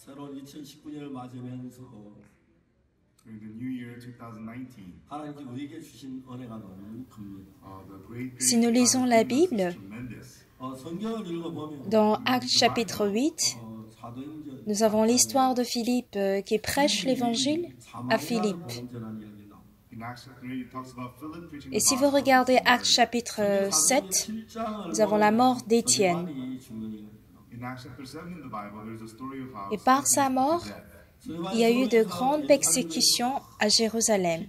새로운 2019년을 맞으면서 During the new year 2019, 하나님께 우리에게 주신 은혜가 너무 큽니다. Si nous lisons la Bible, 성경을 읽어보면 dans Actes chapitre 8, 사도행전 nous avons l'histoire de Philippe qui prêche l'évangile à Philippe. in Acts chapter 8, it talks about Philip preaching Et the si vous gospel. regardez Actes chapitre 7, nous avons la mort d'Étienne. In Acts chapter 7 in the Bible, there's a story of how Et par sa Stephen mort, was put to death. il y a eu de grandes persécutions à Jérusalem,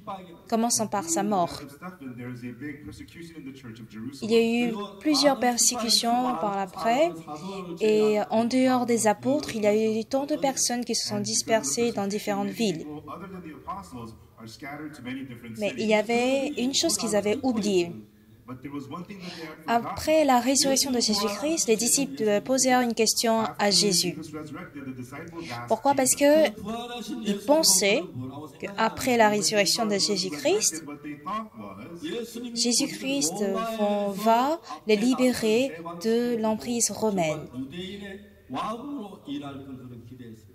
commençant par sa mort. Stephen, there is a big persecution in the church of Jerusalem. Il y a eu plusieurs persécutions par après, et en dehors des apôtres, il y a eu tant de personnes qui se sont dispersées dans différentes villes. People other than the apostles are scattered to many different Mais cities. il y avait une chose qu'ils avaient oubliée. But there was one thing that they had forgotten. Après la résurrection de Jésus-Christ, les disciples posèrent une question à Jésus. Jesus resurrected, the disciples asked Pourquoi? Parce que ils pensaient qu'après la résurrection de Jésus-Christ, what they thought was Jésus-Christ va les libérer de l'emprise romaine.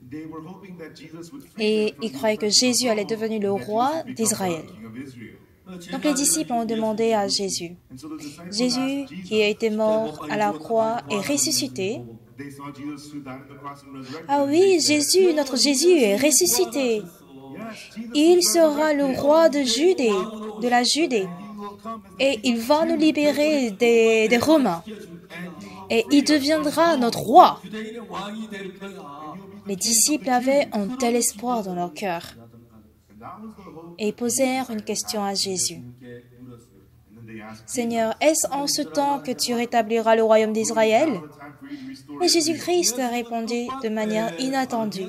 they were hoping that Jesus would free Et them from ils croyaient que Jésus allait devenir le roi d'Israël. the king of Israel. Donc les disciples ont demandé à Jésus. And so the disciples Jésus, asked qui a Jesus. été mort à la croix, est ressuscité. They saw Jesus who died on the cross and resurrected. Ah oui, Jésus, notre Jésus est ressuscité. Yes, Jesus Il sera le roi de Judée, de la Judée. will come as Et il va nous libérer des Romains. Et il deviendra notre roi. Les disciples avaient un tel espoir dans leur cœur. and that was the hope. Et ils posèrent une question à Jésus. And then they asked Seigneur, est-ce en ce temps que tu rétabliras le royaume d'Israël? the time for you to restore Mais Israel. Jésus-Christ répondit de manière inattendue.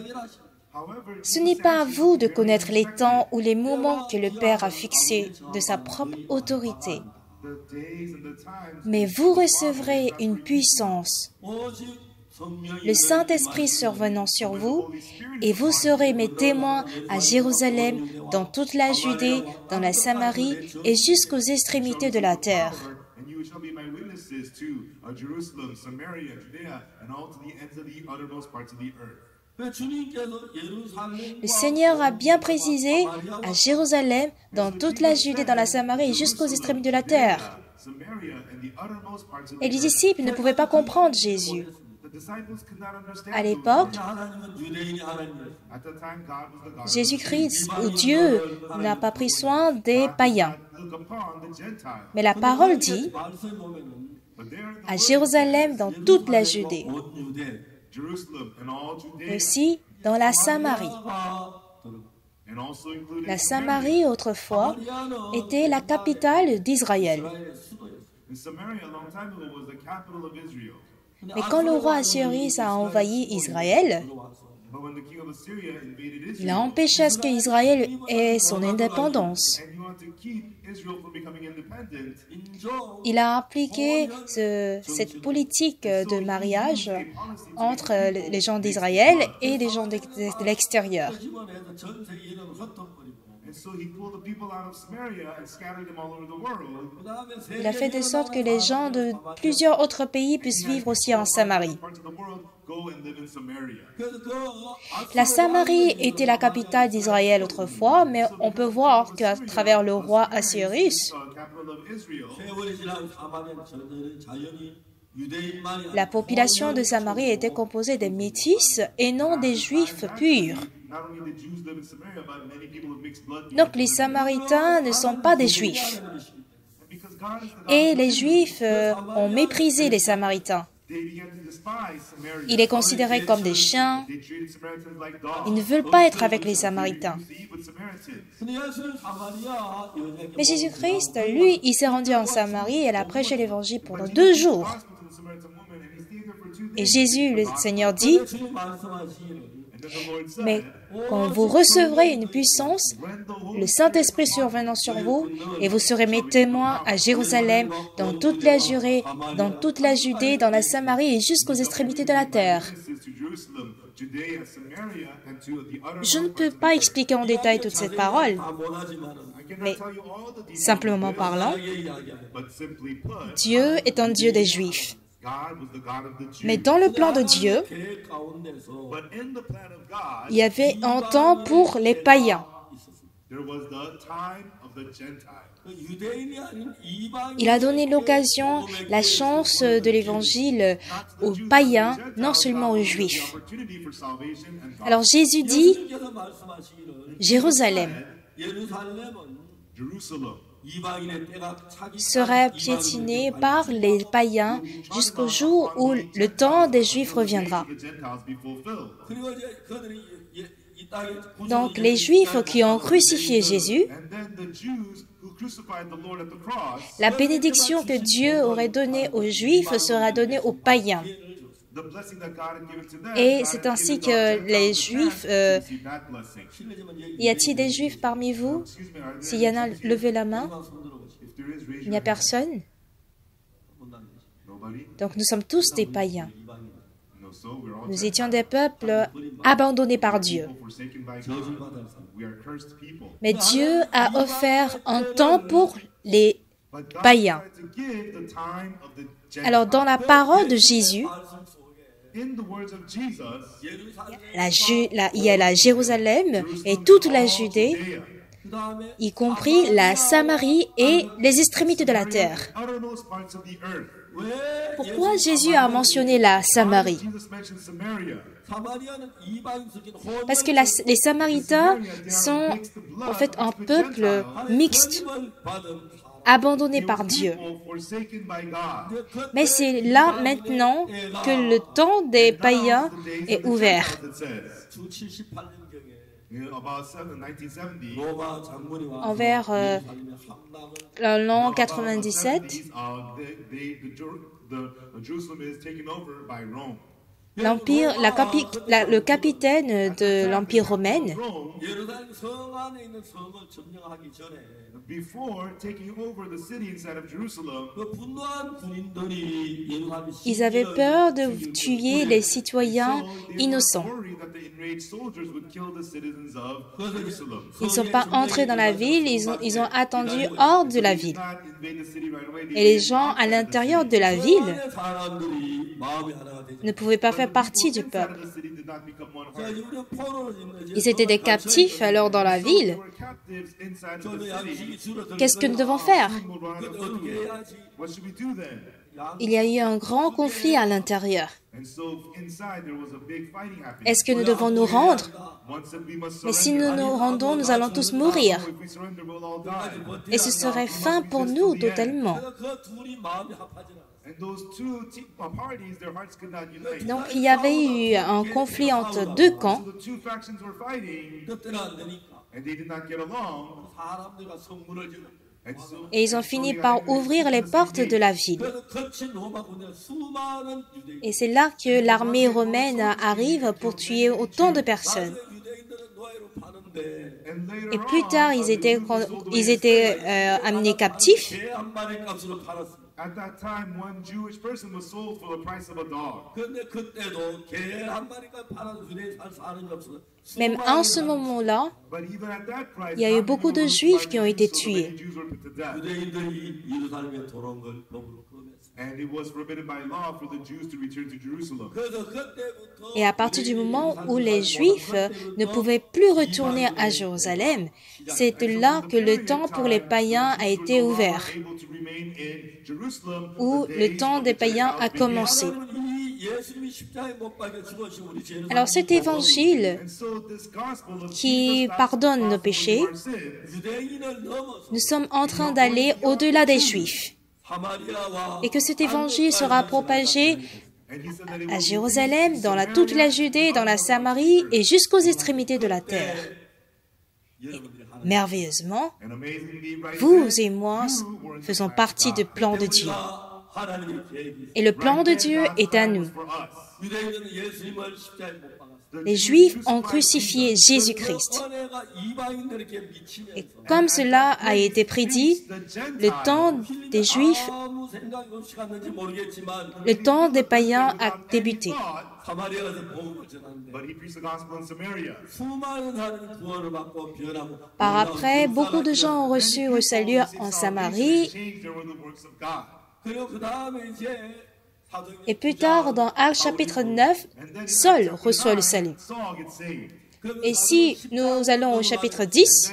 However, Ce n'est pas à vous de connaître les temps ou les moments que le Père a fixés de sa propre autorité, the days and the times mais vous recevrez une puissance, le Saint-Esprit survenant sur vous, et vous serez mes témoins à Jérusalem, dans toute la Judée, dans la Samarie et jusqu'aux extrémités de la terre. and you shall be my witnesses to Jerusalem, Samaria, Judea, and all to the ends of the uttermost parts of the earth. Le Seigneur a bien précisé à Jérusalem, dans toute la Judée, dans la Samarie et jusqu'aux extrémités de la terre. Samaria and the uttermost parts of Et the les earth. disciples ne pouvaient pas comprendre Jésus. The disciples could not understand. À l'époque, At the time, God was the God Jésus-Christ ou Dieu n'a pas pris soin des païens. look upon the Gentiles. Mais la parole dit But there in à Jérusalem, dans toute la Judée, Jerusalem and all et Judea, aussi dans la Samarie. and also including La Samarie, autrefois, était la capitale d'Israël. And Samaria, a long time ago, was the capital of Israel. Mais quand le roi Assyrie a envahi Israël, But when the king of Assyria invaded il Israel, a empêché à ce qu'Israël ait son indépendance. and he wanted to keep Israel from becoming independent, Il a appliqué cette politique de mariage entre les gens d'Israël et les gens de l'extérieur. and so he pulled the people out of Samaria and scattered them all over the world. Il a fait de sorte que les gens de plusieurs autres pays puissent vivre aussi en Samarie. Parts of the world go and live in Samaria. La Samarie était la capitale d'Israël autrefois, mais on peut voir qu'à travers le roi Assyrus, Capital of Israel. la population de Samarie était composée des métis et non des juifs purs. Not only the Jews live in Samaria, but many people of mixed blood. Donc les Samaritains ne sont pas des juifs. And because God is the God, Et les juifs ont méprisé les Samaritains. they began to despise Samaria. Ils les considéraient comme des chiens. They treated Samaritans like dogs. Ils ne veulent pas être avec les Samaritains. They eat with Samaritans. Mais Jésus-Christ, lui, il s'est rendu en Samarie et il a prêché l'évangile pendant 2 jours. Gospel to the Samaritan woman, and he stayed there for 2 days. Et Jésus, le Seigneur, dit, And then the Lord said, mais quand vous recevrez une puissance, le Saint-Esprit survenant sur vous, et vous serez mes témoins à Jérusalem, dans toute la Judée, dans toute la Judée, dans la Samarie et jusqu'aux extrémités de la terre. witnesses to Jerusalem, Judea, Samaria, and to the uttermost Je ne peux pas expliquer en détail toute cette parole, I cannot mais tell you all the details, simplement parlant, but simply put, Dieu est un Dieu des Juifs. God was the God of the Jews. Mais dans le plan de Dieu, 계획 가운데서 But in the plan of God, il y avait un temps pour les païens. there was the time of the Gentiles. 유대인이 아닌 이방인 Il a donné l'occasion, la chance de l'évangile aux païens, non seulement aux juifs. Alors Jésus dit, 예수님께서 말씀하시기를 Jérusalem 예루살렘은 Jerusalem 이방인의 때가 차기 sera piétiné par les païens jusqu'au jour où le temps des juifs reviendra. the Gentiles be fulfilled. 그리고 이제 그들이 이 땅에 Donc les juifs qui ont crucifié Jésus, And then the Jews who crucified the Lord at the cross, la bénédiction que Dieu aurait donnée aux juifs sera donnée aux païens. the blessing that God had given to them, Et God c'est had ainsi given que to les Gentiles juifs, to receive that blessing. y a-t-il des juifs parmi vous? Excuse me, are there S'il y en a, levez la main. if there is, raise Il n'y a your hand. personne. Nobody? Donc nous sommes tous des païens. No, so we're all Nous étions des peuples abandonnés par Dieu. people forsaken by God. We are cursed people. Mais Dieu a offert un temps pour les But God païens. decided to give the time of the Gentiles. Alors dans la parole de Jésus, In the words of Jesus, il y a la Jérusalem et toute la Judée, Judea, y compris la Samarie et les extrémités de la terre. uttermost parts of the earth. Pourquoi Jésus a mentionné la Samarie? Jesus mentioned Samaria. Parce que les Samaritains sont en fait un peuple mixte, abandonné par Dieu. People forsaken by God. Mais c'est là maintenant que le temps des païens est ouvert. It says, 주 78년경에 about 1970, 로마 장군이 와서 Envers 예루살렘의 함락을 l'an 97, Jerusalem is taken over by Rome. l'empire, le capitaine de l'empire romain Rome, 예루살렘 성 안에 있는 성을 점령하기 전에 before taking over the city inside of Jerusalem, 그 분노한 군인들이 예루살렘 ils avaient peur de tuer les citoyens innocents. worried that the enraged soldiers would kill the citizens of Jerusalem. Ils ne sont pas entrés dans la ville, ils ont attendu hors de la ville. Not invade the city right away. They Et les gens à l'intérieur de la ville 의 사람들이 마음이 하나가 되죠. ne pouvaient pas faire partie du inside peuple. of the city did not become one 자, heart. 우리는 포로를 입는 Ils étaient des captifs alors dans la ville. They were captives inside of the city. Qu'est-ce que nous devons faire? 어떻게 해야지? What should we do then? Il y a eu un grand conflit à l'intérieur. And so inside there was a big fighting happening. Est-ce que nous devons nous rendre? One said we must Mais si surrender. nous nous rendons, nous allons tous mourir. If we surrender, we'll all die. Et ce serait fin pour nous totalement. 그 둘이 마음이 합하지 않았어요. And those two parties, their hearts could not unite. Donc il y avait eu un conflit entre deux camps. So the two factions were fighting, 뜻대로 안 되니까 and they did not get along. 사람들과 성문을 지어 And so, Et ils ont fini par ouvrir les portes de la ville. 그래서 거친 로마 군대 수많은 유대인 Et c'est là que l'armée romaine arrive pour tuer autant de personnes. 유대인들은 노예로 파는데 and later Et plus on, tard, ils étaient amenés captifs. 개 한 마리 값으로 팔았습니다. at that time, one Jewish person was sold for the price of a dog. 근데 그때도 개 한 마리가 팔아서 유대인 살 사람이 없어서 Même en ce moment-là, But even at that price, il y a eu beaucoup de Juifs qui ont été tués. Jews were put to death. 유대인들이 예루살렘에 돌아온 걸 법으로 금했어요. And it was forbidden by law for the Jews to return to Jerusalem. 그래서 그때부터 Et à partir du moment où les Juifs ne pouvaient plus retourner à Jérusalem, c'est là que le temps pour les païens a été ouvert, Able to remain in Jerusalem où le temps des païens a commencé. 이 예수님이 십자가에 못 박혀 죽으신 우리 죄를 Alors cet évangile And so this gospel of qui Jesus pardonne nos péchés, our sins, 유대인을 넘어서 nous sommes en train d'aller au-delà des Juifs. 사마리아와 Et que cet évangile sera propagé and he said that it à was Jérusalem, dans toute la Judée, dans la Samarie et jusqu'aux extrémités de la terre. 여러분들이 하나님 Merveilleusement, and amazingly right vous et moi faisons partie du plan de Dieu. 하나님의 계획이 Et le plan de Dieu est à nous. for us. 유대인들은 예수님을 십자가에 못 박았어요. Les Juifs ont crucifié Jésus-Christ. 은혜가 이방인들에게 미치면서 Et comme cela a été prédit, le temps des Juifs, 아무 생각이 없이 갔는지 모르겠지만 le temps des païens a débuté. 사마리아에서 복음을 전하는데 But he preached the gospel in Samaria. 수많은 사람이 구원을 받고 변하고 Par après, beaucoup de gens ont reçu le salut en Samarie. Changed, there were the works of God. 그리고 그 다음에 이제 Et plus tard, dans Actes chapitre 9, Saul reçoit le salut. Et si nous allons au chapitre 10,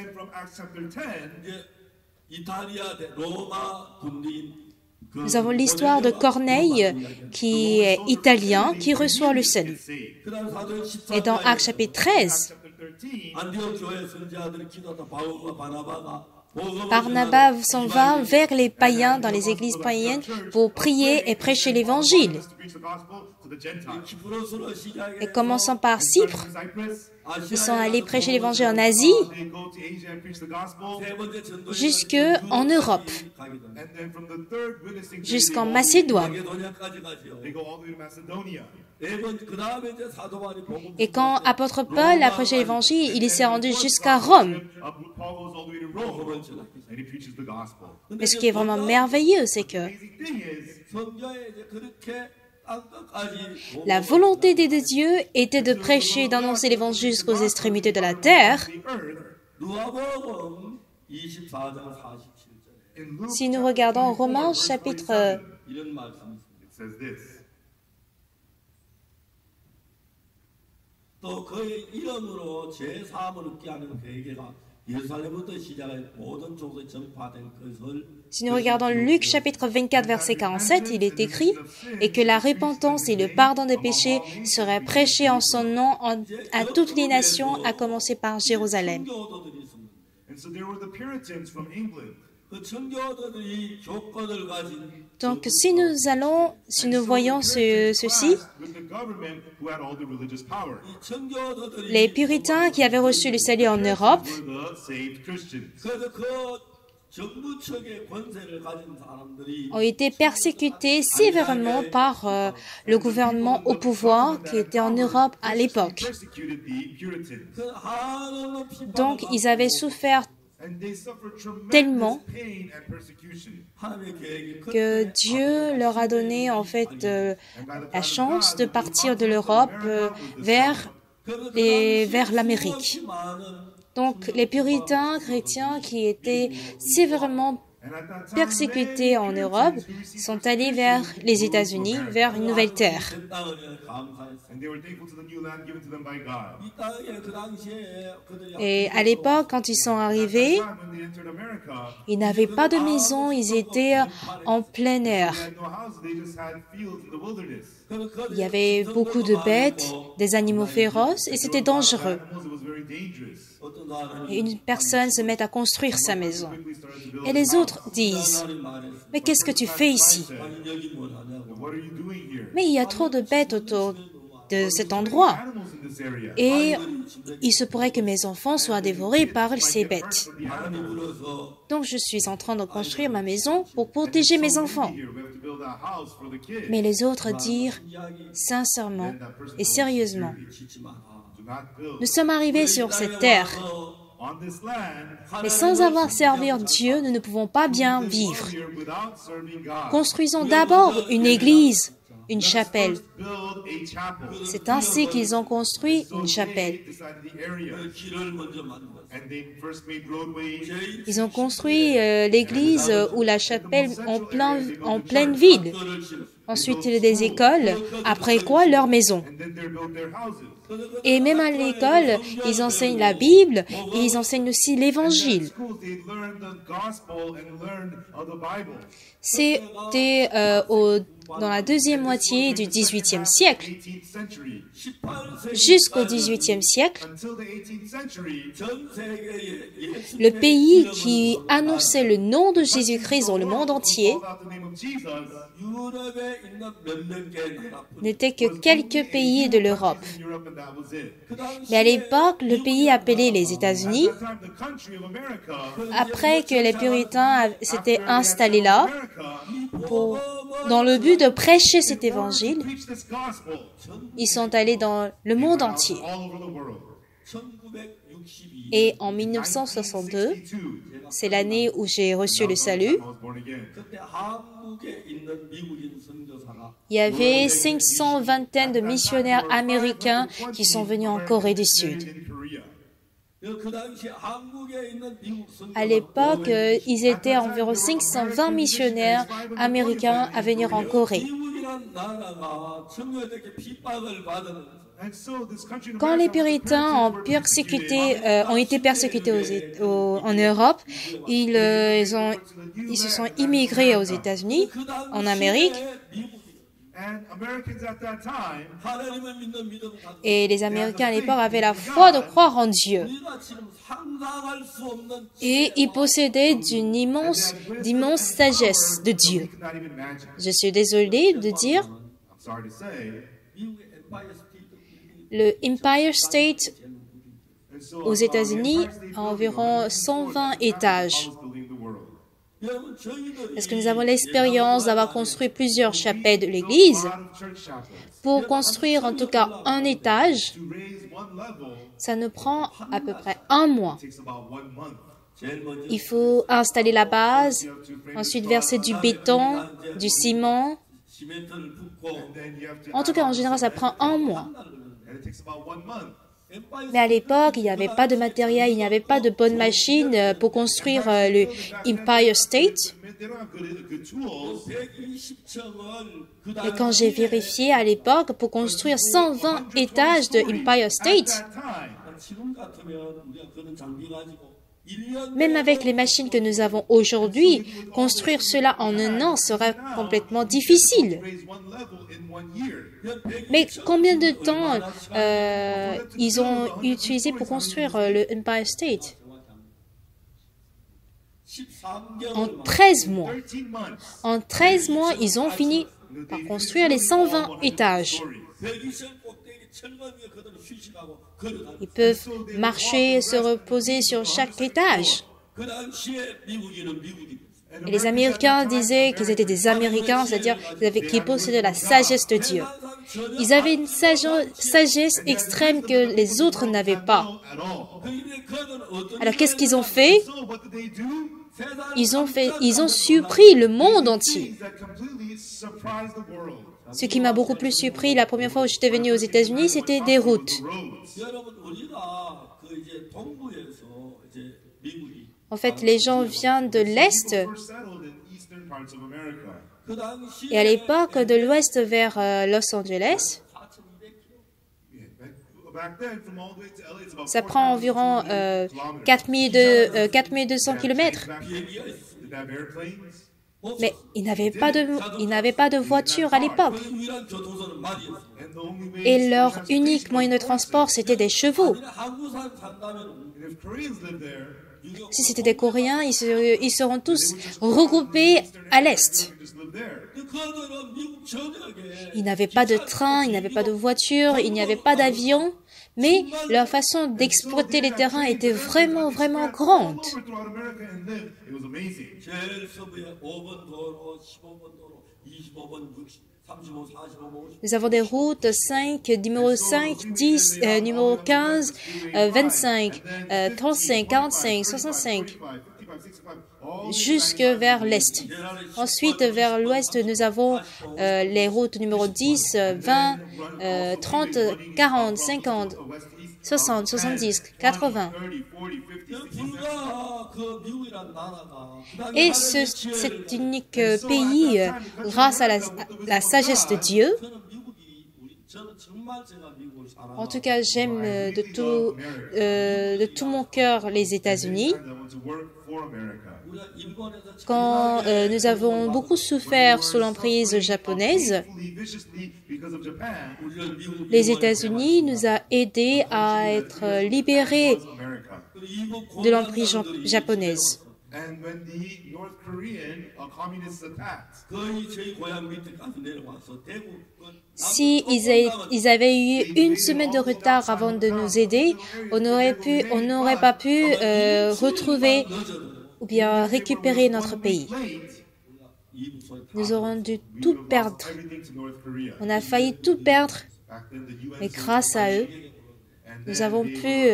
nous avons l'histoire de Corneille, qui est italien, qui reçoit le salut. Et dans Actes chapitre 13, Barnabas s'en va vers les païens dans les églises païennes pour prier et prêcher l'évangile. Et commençant par Chypre, ils sont allés prêcher l'évangile en Asie, jusqu'en Europe, jusqu'en Macédoine. Et quand apôtre Paul a prêché l'évangile, il s'est rendu jusqu'à Rome. Mais ce qui est vraiment merveilleux, c'est que la volonté de Dieu était de prêcher, d'annoncer l'évangile jusqu'aux extrémités de la terre. Si nous regardons Romains chapitre 24, verset 47, il est écrit « Et que la repentance et le pardon des péchés seraient prêchés en son nom à toutes les nations, à commencer par Jérusalem. » Donc, si nous voyons ceci, les puritains qui avaient reçu le salut en Europe ont été persécutés sévèrement par le gouvernement au pouvoir qui était en Europe à l'époque. Donc, ils avaient souffert tellement que Dieu leur a donné en fait la chance de partir de l'Europe vers l'Amérique. Donc les puritains chrétiens qui étaient sévèrement persécutés en Europe sont allés vers les États-Unis, vers une nouvelle terre. Et à l'époque, quand ils sont arrivés, ils n'avaient pas de maison, ils étaient en plein air. Il y avait beaucoup de bêtes, des animaux féroces, et c'était dangereux. Et une personne se met à construire sa maison. Et les autres disent, « Mais qu'est-ce que tu fais ici? Mais il y a trop de bêtes autour de cet endroit. Et il se pourrait que mes enfants soient dévorés par ces bêtes. Donc je suis en train de construire ma maison pour protéger mes enfants. » Mais les autres dirent sincèrement et sérieusement, « Nous sommes arrivés sur cette terre, mais sans avoir servi Dieu, nous ne pouvons pas bien vivre. Construisons d'abord une église, une chapelle. » C'est ainsi qu'ils ont construit une chapelle. Ils ont construit l'église ou la chapelle en pleine ville. Ensuite, des écoles, après quoi, leur maison. Et même à l'école, ils enseignent la Bible et ils enseignent aussi l'Évangile. C'était dans la deuxième moitié du XVIIIe siècle. Jusqu'au XVIIIe siècle, le pays qui annonçait le nom de Jésus-Christ dans le monde entier n'était que quelques pays de l'Europe. Mais à l'époque, le pays appelé les États-Unis, après que les puritains s'étaient installés là, dans le but de prêcher cet évangile, ils sont allés dans le monde entier. Et en 1962, c'est l'année où j'ai reçu le salut, il y avait 520 de missionnaires américains qui sont venus en Corée du Sud. À l'époque, ils étaient environ 520 missionnaires américains à venir en Corée. Quand les puritains ont été persécutés en Europe, ils se sont immigrés aux États-Unis, en Amérique, et les Américains à l'époque avaient la foi de croire en Dieu. Et ils possédaient d'immense sagesse de Dieu. Je suis désolé de dire, le Empire State aux États-Unis a environ 120 étages. Est-ce que nous avons l'expérience d'avoir construit plusieurs chapelles de l'église? Pour construire en tout cas un étage, ça nous prend à peu près un mois. Il faut installer la base, ensuite verser du béton, du ciment. En tout cas, en général, ça prend un mois. Mais à l'époque, il n'y avait pas de matériel, il n'y avait pas de bonnes machines pour construire le Empire State. Et quand j'ai vérifié à l'époque, pour construire 120 étages de Empire State, même avec les machines que nous avons aujourd'hui, construire cela en un an sera complètement difficile. Mais combien de temps ils ont utilisé pour construire le Empire State? En 13 mois. En 13 mois, ils ont fini par construire les 120 étages. Ils peuvent marcher, se reposer sur chaque étage. Et les Américains disaient qu'ils étaient des Américains, c'est-à-dire qu'ils possédaient la sagesse de Dieu. Ils avaient une sagesse extrême que les autres n'avaient pas. Alors qu'est-ce qu'ils ont fait? Ils ont surpris le monde entier. Ce qui m'a beaucoup plus surpris la première fois où j'étais venu aux États-Unis, c'était des routes. En fait, les gens viennent de l'Est et à l'époque de l'Ouest vers Los Angeles. Ça prend environ 4200 km. Mais ils n'avaient pas de voiture à l'époque. Et leur unique moyen de transport, c'était des chevaux. Si c'était des Coréens, ils seront tous regroupés à l'Est. Ils n'avaient pas de train, ils n'avaient pas de voiture, il n'y avait pas d'avion. Mais leur façon d'exploiter les terrains était vraiment, vraiment grande. Nous avons des routes 5, numéro 5, 10, numéro 15, 25, 35, 45, 65, jusque vers l'Est. Ensuite, vers l'Ouest, nous avons les routes numéro 10, 20, 30, 40, 50, 60, 70, 80. Et cet unique pays, grâce à la sagesse de Dieu, en tout cas, j'aime de tout mon cœur les États-Unis. Quand nous avons beaucoup souffert sous l'emprise japonaise, les États-Unis nous a aidés à être libérés de l'emprise japonaise. Si ils avaient eu une semaine de retard avant de nous aider, on n'aurait pas pu retrouver ou bien récupérer notre pays. Nous aurons dû tout perdre. On a failli tout perdre, mais grâce à eux, nous avons pu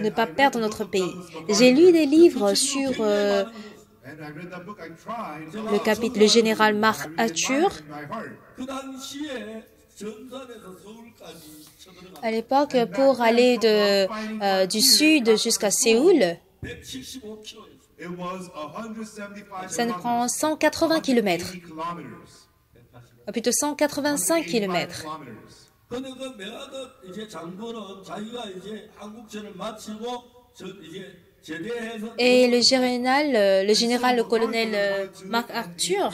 ne pas perdre notre pays. J'ai lu des livres sur le général MacArthur. À l'époque, pour aller du sud jusqu'à Séoul, It was 175 Ça nous prend 180 km, kilometers. plutôt 185 km. 근데 그 메가드 이제 장군은 자기가 이제 한국전을 마치고 이제 제대해서 Et le général, le colonel Mark Arthur,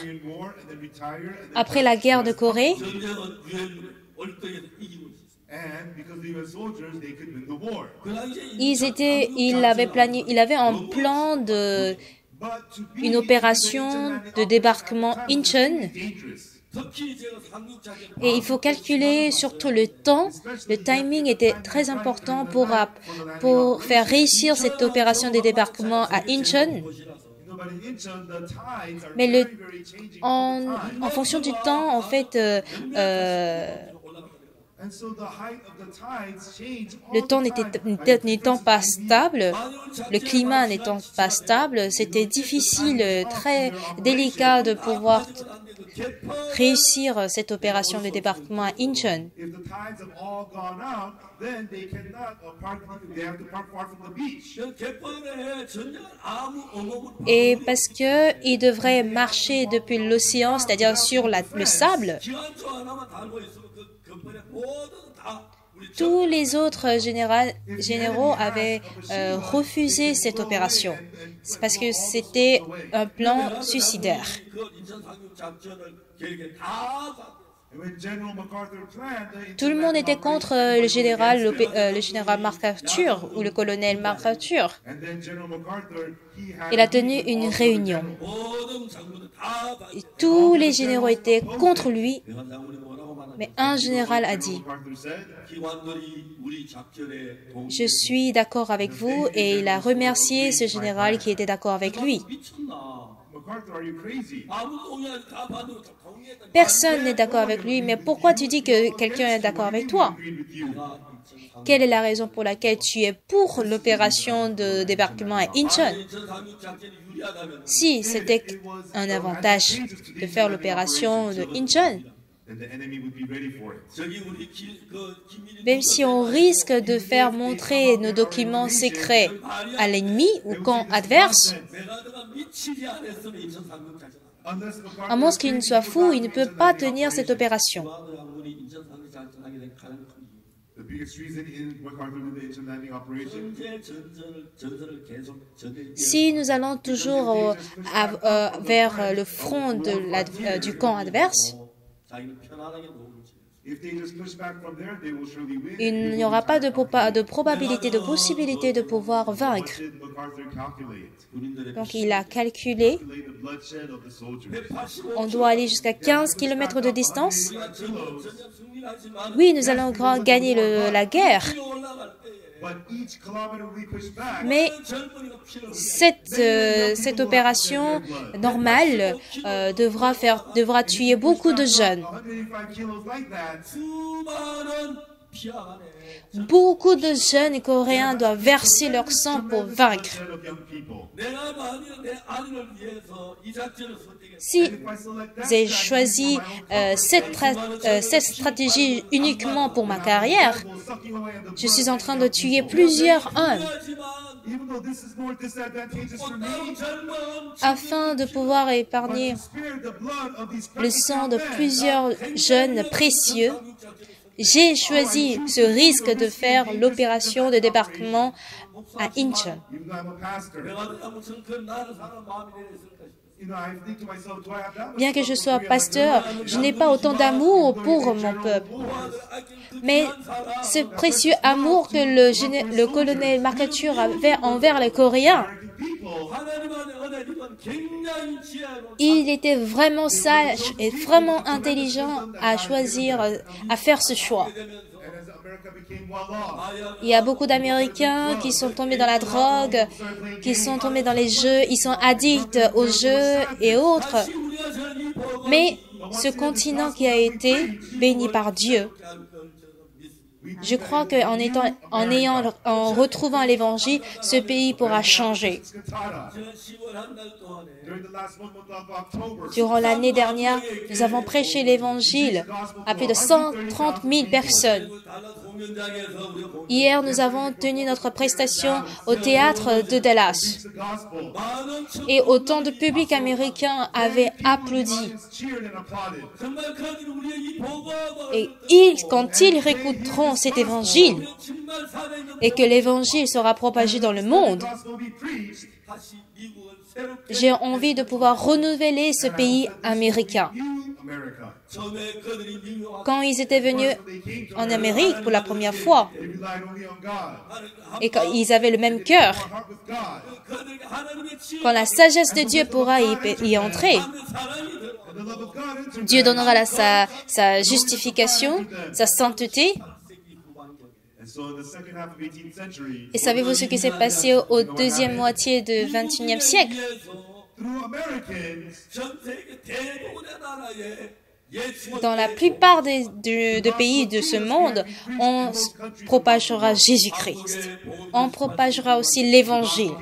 après la guerre de Corée, 전쟁은 유엔 월등에서 이기고 있었어요. And because the US soldiers, they could win the war. 그 당시에 il avait en plan une opération de débarquement Incheon. 특히 제가 상륙작전 Et il faut calculer surtout le temps. Le timing était très important pour faire réussir cette opération de débarquement à Incheon. Mais en fonction du temps, en fait, le temps n'étant pas stable, le climat n'étant pas stable, c'était difficile, très délicat de pouvoir réussir cette opération de débarquement à Incheon. Et parce que ils devraient marcher depuis l'océan, c'est-à-dire sur le sable, tous les autres généraux avaient refusé cette opération. C'est parce que c'était un plan suicidaire. Tout le monde était contre le général Mark Arthur ou le colonel Mark Arthur. Il a tenu une réunion. Et tous les généraux étaient contre lui, mais un général a dit « Je suis d'accord avec vous » et il a remercié ce général qui était d'accord avec lui. Personne n'est d'accord avec lui, mais pourquoi tu dis que quelqu'un est d'accord avec toi? Quelle est la raison pour laquelle tu es pour l'opération de débarquement à Incheon? Si c'était un avantage de faire l'opération de Incheon, même si on risque de faire montrer nos documents secrets à l'ennemi ou camp adverse, à moins qu'il ne soit fou, il ne peut pas tenir cette opération. Si nous allons toujours vers le front du camp adverse, il n'y aura pas de probabilité, de possibilité de pouvoir vaincre. Donc il a calculé, on doit aller jusqu'à 15 km de distance. Oui, nous allons gagner la guerre. Mais cette opération normale devra tuer beaucoup de jeunes. Beaucoup de jeunes coréens doivent verser leur sang pour vaincre. Si j'ai choisi cette stratégie uniquement pour ma carrière, je suis en train de tuer plusieurs hommes afin de pouvoir épargner le sang de plusieurs jeunes précieux. J'ai choisi ce risque de faire l'opération de débarquement à Incheon. Bien que je sois pasteur, je n'ai pas autant d'amour pour mon peuple. Mais ce précieux amour que le colonel Mark Arthur avait envers les Coréens, il était vraiment sage et vraiment intelligent à choisir, à faire ce choix. Il y a beaucoup d'Américains qui sont tombés dans la drogue, qui sont tombés dans les jeux, ils sont addicts aux jeux et autres. Mais ce continent qui a été béni par Dieu, je crois qu'en retrouvant l'Évangile, ce pays pourra changer. Durant l'année dernière, nous avons prêché l'Évangile à plus de 130 000 personnes. Hier, nous avons tenu notre prestation au théâtre de Dallas. Et autant de public américain avait applaudi. Et quand ils réécouteront cet évangile et que l'évangile sera propagé dans le monde, j'ai envie de pouvoir renouveler ce pays américain. Quand ils étaient venus en Amérique pour la première fois, et quand ils avaient le même cœur, quand la sagesse de Dieu pourra y entrer, Dieu donnera sa justification, sa sainteté. Et savez-vous ce qui s'est passé au deuxième moitié du XXIe siècle? Dans la plupart des pays de ce monde, on propagera Jésus-Christ. On propagera aussi l'Évangile.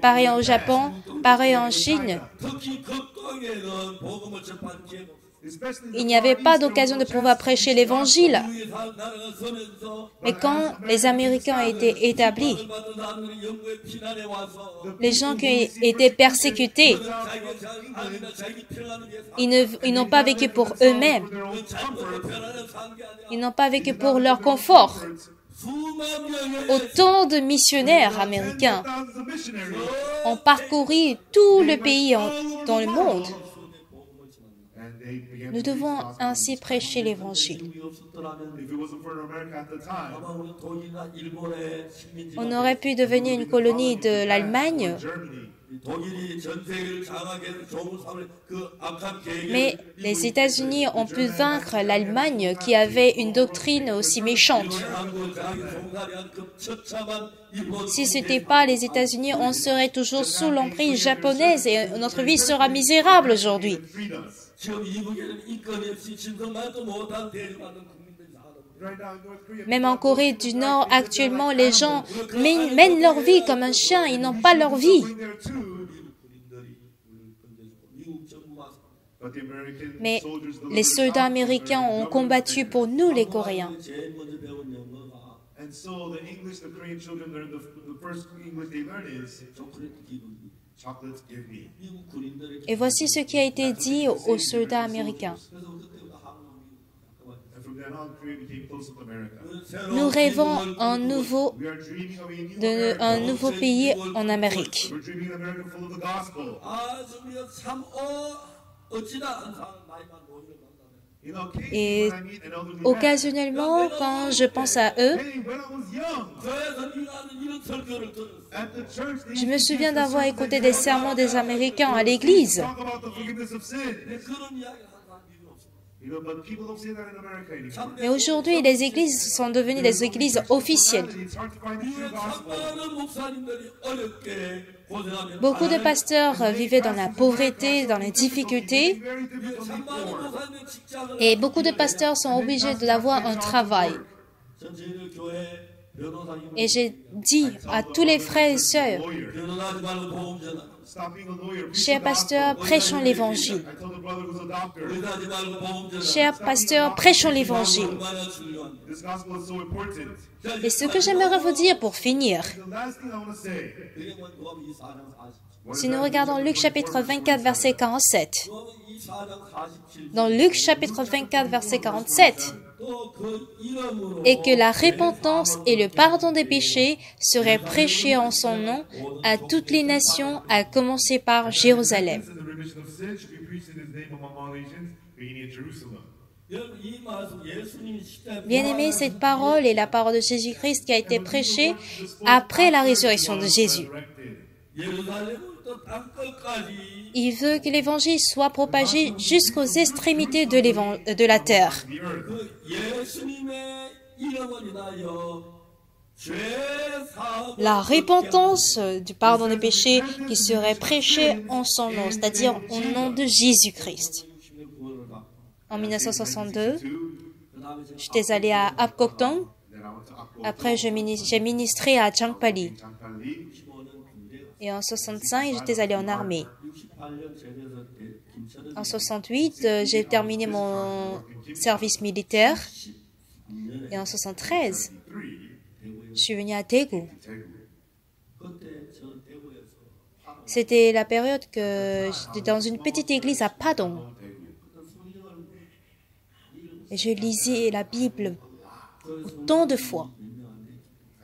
Pareil au Japon, pareil en Chine. Il n'y avait pas d'occasion de pouvoir prêcher l'Évangile. Mais quand les Américains ont été établis, les gens qui étaient persécutés, ils n'ont pas vécu pour eux-mêmes. Ils n'ont pas vécu pour leur confort. Autant de missionnaires américains ont parcouru tout le pays dans le monde. Nous devons ainsi prêcher l'Évangile. On aurait pu devenir une colonie de l'Allemagne, mais les États-Unis ont pu vaincre l'Allemagne qui avait une doctrine aussi méchante. Si ce n'était pas les États-Unis, on serait toujours sous l'emprise japonaise et notre vie sera misérable aujourd'hui. Même en Corée du Nord, actuellement, les gens mènent leur vie comme un chien, ils n'ont pas leur vie. Mais les soldats américains ont combattu pour nous, les Coréens. Et voici ce qui a été dit aux soldats américains. Nous rêvons d'un nouveau pays en Amérique. Et occasionnellement, quand je pense à eux, je me souviens d'avoir écouté des sermons des Américains à l'église. Mais aujourd'hui, les églises sont devenues des églises officielles. Beaucoup de pasteurs vivaient dans la pauvreté, dans les difficultés, et beaucoup de pasteurs sont obligés d'avoir un travail. Et j'ai dit à tous les frères et sœurs, chers pasteurs, prêchons l'Évangile. Chers pasteurs, prêchons l'Évangile. Et ce que j'aimerais vous dire pour finir, si nous regardons Luc chapitre 24, verset 47, dans Luc chapitre 24, verset 47, et que la repentance et le pardon des péchés seraient prêchés en son nom à toutes les nations, à commencer par Jérusalem. Bien-aimés, cette parole est la parole de Jésus-Christ qui a été prêchée après la résurrection de Jésus. Il veut que l'Évangile soit propagé jusqu'aux extrémités de la terre. La repentance du pardon des péchés qui serait prêchée en son nom, c'est-à-dire au nom de Jésus-Christ. En 1962, j'étais allé à Apgokdong. Après, j'ai ministré à Changpali. Et en 65, j'étais allé en armée. En 68, j'ai terminé mon service militaire. Et en 73, je suis venue à Daegu. C'était la période que j'étais dans une petite église à Padong. Et je lisais la Bible autant de fois.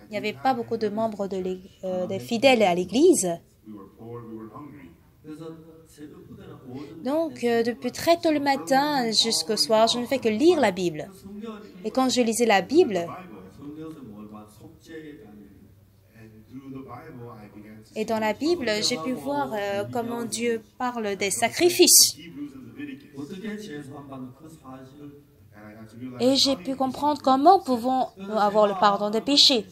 Il n'y avait pas beaucoup de membres des fidèles à l'église. Donc, depuis très tôt le matin jusqu'au soir, je ne fais que lire la Bible. Et quand je lisais la Bible, et dans la Bible, j'ai pu voir comment Dieu parle des sacrifices. Et j'ai pu comprendre comment pouvons nous avoir le pardon des péchés.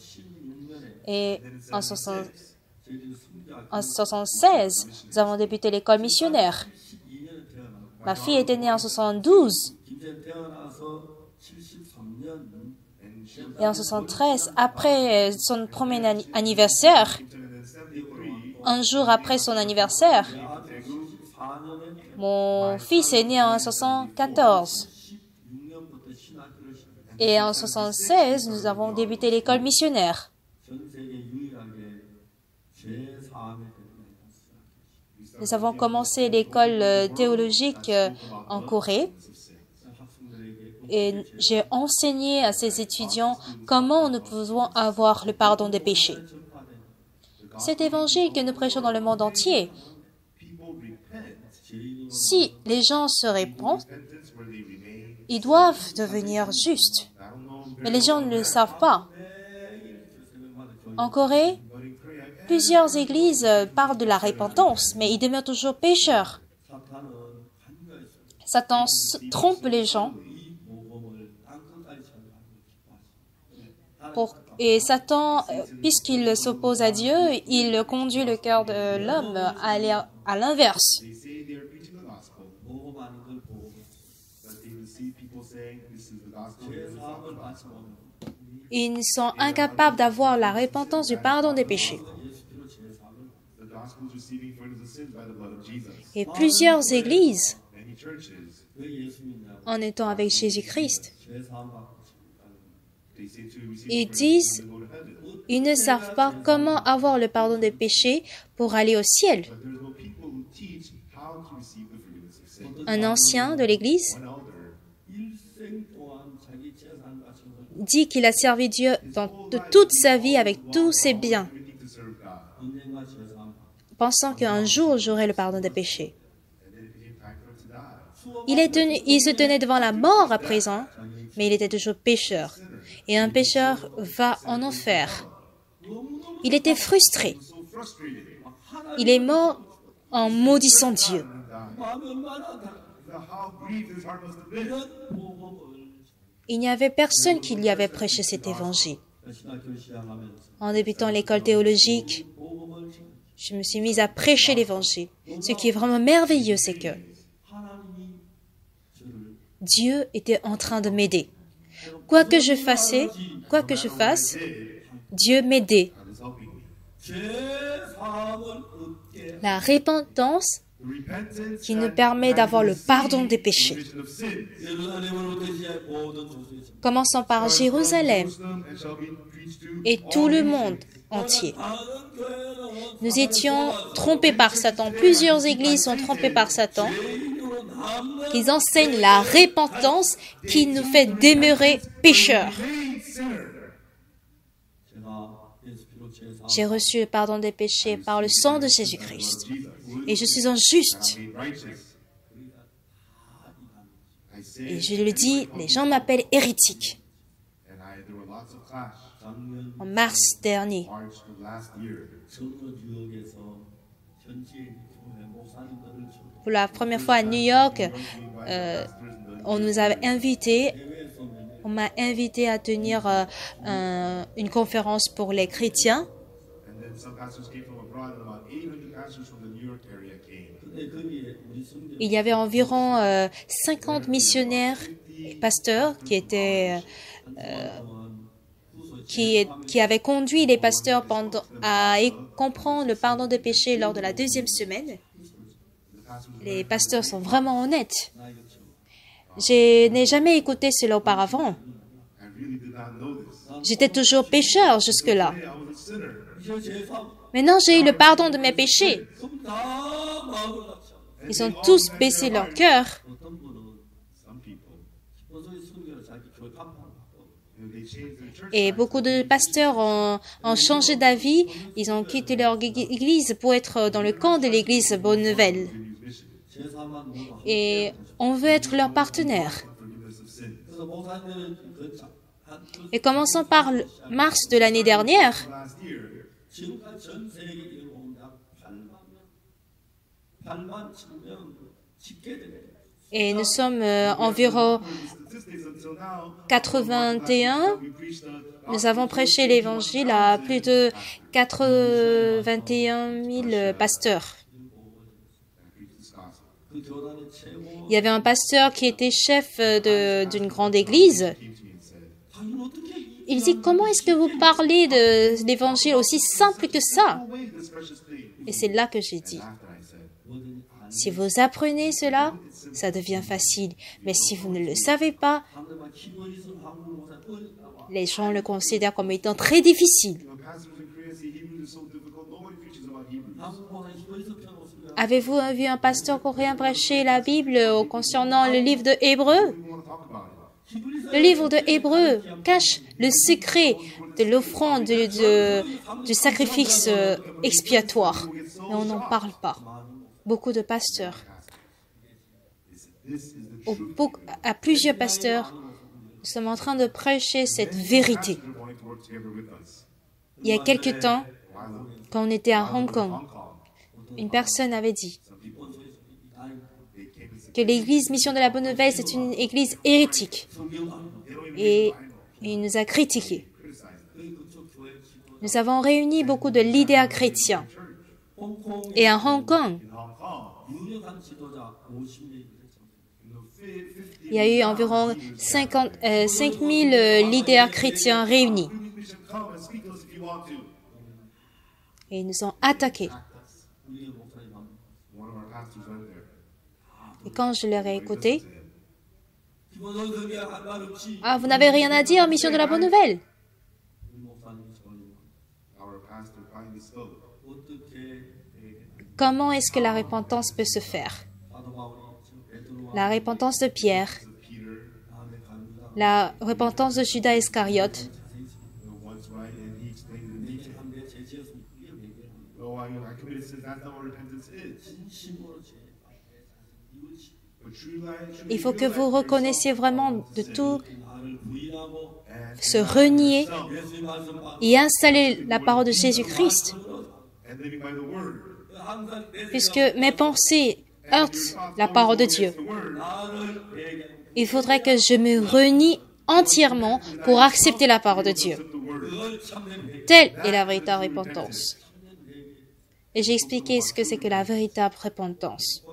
Et en 76, nous avons débuté l'école missionnaire. Ma fille était née en 72. Et en 73, après son premier anniversaire, un jour après son anniversaire, mon fils est né en 74. Et en 76, nous avons débuté l'école missionnaire. Nous avons commencé l'école théologique en Corée. Et j'ai enseigné à ces étudiants comment nous pouvons avoir le pardon des péchés. Cet évangile que nous prêchons dans le monde entier, si les gens se répandent, ils doivent devenir justes. Mais les gens ne le savent pas. En Corée, plusieurs églises parlent de la repentance, mais ils demeurent toujours pécheurs. Satan trompe les gens. Et Satan, puisqu'il s'oppose à Dieu, il conduit le cœur de l'homme à aller à l'inverse. Ils sont incapables d'avoir la repentance du pardon des péchés. Et plusieurs églises, en étant avec Jésus-Christ, ils disent, ils ne savent pas comment avoir le pardon des péchés pour aller au ciel. Un ancien de l'Église dit qu'il a servi Dieu de toute sa vie avec tous ses biens, pensant qu'un jour j'aurai le pardon des péchés. Il se tenait devant la mort à présent, mais il était toujours pécheur. Et un pécheur va en enfer. Il était frustré. Il est mort en maudissant Dieu. Il n'y avait personne qui lui avait prêché cet évangile. En débutant l'école théologique, je me suis mise à prêcher l'évangile. Ce qui est vraiment merveilleux, c'est que Dieu était en train de m'aider. Quoi que je fasse, Dieu m'aidait. La repentance qui nous permet d'avoir le pardon des péchés. Commençons par Jérusalem et tout le monde entier. Nous étions trompés par Satan. Plusieurs églises sont trompées par Satan. Ils enseignent la repentance qui nous fait demeurer pécheurs. J'ai reçu le pardon des péchés par le sang de Jésus-Christ. Et je suis un juste. Et je le dis, les gens m'appellent hérétique. En mars dernier, pour la première fois à New York, on nous avait invités. On m'a invité à tenir une conférence pour les chrétiens. Il y avait environ 50 missionnaires et pasteurs qui avaient conduit les pasteurs à comprendre le pardon des péchés lors de la deuxième semaine. Les pasteurs sont vraiment honnêtes. Je n'ai jamais écouté cela auparavant. really did not know this. J'étais toujours pécheur jusque-là. Today, I was a sinner. 이제 제3 Maintenant, j'ai eu le pardon de mes péchés. 그럼 다 마음을 같이 하고 Ils ont tous baissé leur cœur. 어떤 분은 Some people, 기본소리 순교를 자기 교회 간판을 바꿔 they changed their church. Et beaucoup de pasteurs ont changé d'avis. Ils ont quitté leur église pour être dans le camp de l'église Bonne Nouvelle. 제3만 모두 Et on veut être leur partenaire. Forgiveness of sin. 그래서 목사님들은 Et commençons par mars de l'année dernière, Last year, 지금까지 전 세계 일본 약 8만 7명 집계되네. et nous sommes environ statistics until now, 81. we preached Nous avons prêché l'évangile à plus de 81 000 pasteurs. this gospel. 그 교단의 최고 Il y avait un pasteur qui était chef d'une grande église. Came to me and said, 당연 어떻게 Il dit, comment est-ce que vous parlez de l'évangile aussi simple que ça? "Away this precious thing." Et c'est là que j'ai dit, After I said, 뭐든지 다 si vous apprenez cela, ça devient facile. Mais si vous ne le savez pas, 한국만 기본에서 한국 목사 어렵다고. les gens le considèrent comme étant très difficile. pastors in Korea say Hebrew is so difficult. Nobody preaches about Hebrew. 한국 목사 기본에서 펴놓으면 Avez-vous vu un pasteur coréen prêcher la Bible concernant le livre de Hébreu? We want to talk about it. Le livre de Hébreu cache le secret de l'offrande du sacrifice expiatoire. Mais on n'en parle pas. Beaucoup de pasteurs, This is the truth. à plusieurs pasteurs, nous sommes en train de prêcher cette vérité. Pastors are wanting to work together with us. Il y a quelque temps, While quand on était à Hong Kong, Hong Kong, une personne avait dit they came and said, que l'église Mission de la Bonne Nouvelle, c'est une église hérétique. Et il nous a critiqués. Nous avons réuni beaucoup de leaders chrétiens. Et à Hong Kong, in Hong Kong, 유력한 지도자 50명이 됐죠. il y a eu environ 5 000 leaders chrétiens réunis. we should come and speak to us if you want to. Et ils nous ont attaqués. 우리의 목사님 한 One of our pastors went there. Et quand je leur ai écouté, 기본소리 성경 한말 없이 ah, vous n'avez rien à dire, Mission de la Bonne Nouvelle. 우리 목사님이 저를 Our pastor finally spoke. 어떻게 Comment est-ce que la repentance peut se faire? 사도 바울이 지금 베드로와 La repentance de Pierre, Peter, 다음에 갑니다. la repentance de Judas Iscariote. what's right, and he explained it in detail. 한대 죄지었으면 그게 얘기하는 Oh, I committed sins. That's not what repentance is. 진심으로 죄 이웃이 But true life, Il faut que vous reconnaissiez vraiment de tout, 나를 부인하고 se renier 예수의 말씀 받고 et installer la parole de Jésus-Christ. and living by the word. 항상 내 Puisque mes pensées heurtent la parole de Dieu. The word. 나를 얘기하는 Il faudrait que je me renie entièrement pour accepter la parole de Dieu. The word. 그걸 참는 회개. Telle est la véritable repentance. Et j'ai expliqué ce que c'est que la véritable repentance.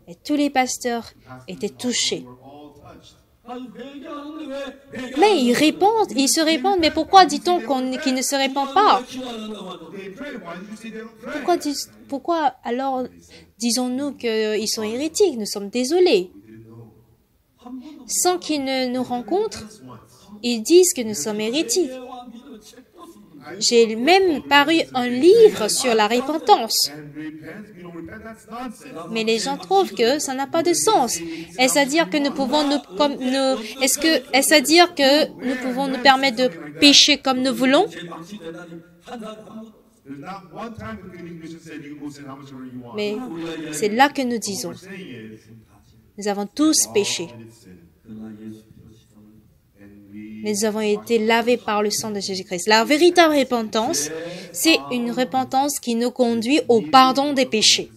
Et tous les pasteurs étaient touchés. We're all touched. 아니 회개하는데 왜 회개 Mais ils se répandent. Mais pourquoi dit-on qu'ils ne se répandent pas? They pray. Why did you say they don't pray? Pourquoi alors disons-nous qu'ils sont hérétiques? Nous sommes désolés. Sans qu'ils ne nous rencontrent, ils disent que nous sommes hérétiques. J'ai même paru un livre sur la repentance. And repent. If you don't repent, that's nonsense. Mais les gens trouvent que ça n'a pas de sens. Est-ce à dire que nous pouvons est-ce à dire que nous pouvons nous permettre de pécher comme nous voulons? There's not one time the Canadian Commission said you can go sin how much ever you want. Mais c'est là que nous disons, What we're saying is, nous avons tous péché. committed sin. And we Nous avons été lavés par le sang de Jésus-Christ. La véritable repentance, c'est une repentance qui nous conduit au pardon des péchés.